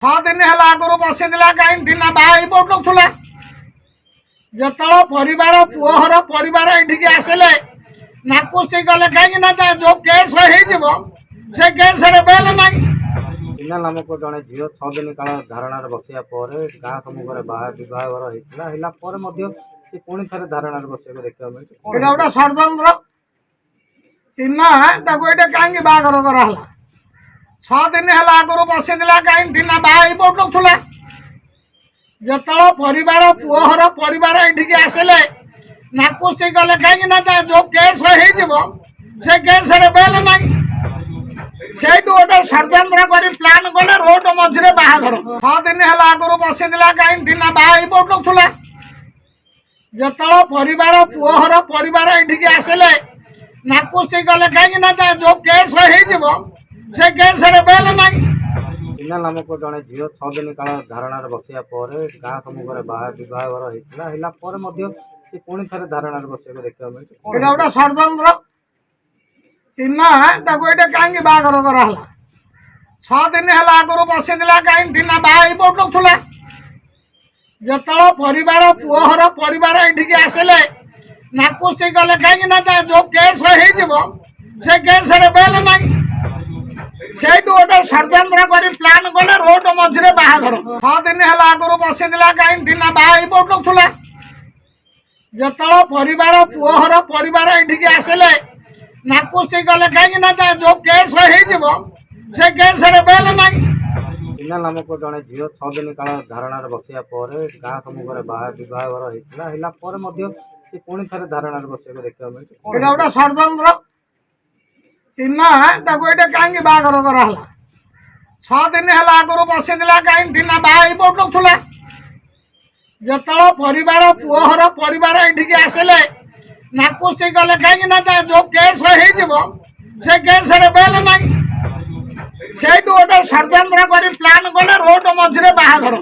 दिन है आगुरी बसला कहीं टीना बाहर पड़ुला जो परिवार पुअर परिवार ये आसिले नाकुस्ती गले कहीं जो केस से केस बेल ना टीना नामक जड़े झील 6 दिन काल धारणा बसिया गाँ सम्मुखें बहार होता पुणी थे धारणा बस देखा मिले गोटे षड्यंत्र टीना कहीं बाहर कराला 6 दिन है आगुरी बसला कहीं टीना बाहर पड़ुला जो परिवार पुअर परिवार ये आसिले नाकुस्ती गले कहीं जो केस से केस बेल ना से गोटे षड्यंत्र कर प्लां कले रोड मझे बाहर 6 दिन है आगुरी बसला कहीं टीना बाहर पड़ुला जो परिवार पुअर परिवार ये आसिले नाकुस्ती गले कहीं जो केस से केस बेल ना टीना नामक जड़े झील 6 दिन काल धारणा बसिया गाँ सम्मुखें बहार होता पुणी थे धारणा बस देखा मिले गोटे षड्यंत्र टीना कहीं बाहर कराला 6 दिन है आगुरी बसला कहीं टीना बाहर पड़ुला जो परिवार पुअर परिवार ये आसिले नाकुस्ती गले कहीं जो केस से केस बेल ना से गोटे षड्यंत्र कर प्लां कले रोड मझे बाहर 6 दिन है आगुरी बसला कहीं टीना बाहर पड़ुला जो परिवार पुअर परिवार ये आसिले नाकुस्ती गले कहीं जो केस से केस बेल ना टीना नामक जड़े झील 6 दिन काल धारणा बसिया गाँ सम्मुखें बहार होता पुणी थे धारणा बस देखा मिले गोटे षड्यंत्र टीना कहीं बाहर कराला 6 दिन है आगुरी बसला कहीं टीना बाहर पड़ुला जो परिवार पुअर परिवार ये आसिले नाकुस्ती गले कहीं जो केस से केस बेल ना से गोटे षड्यंत्र कर प्लां कले रोड मझे बाहर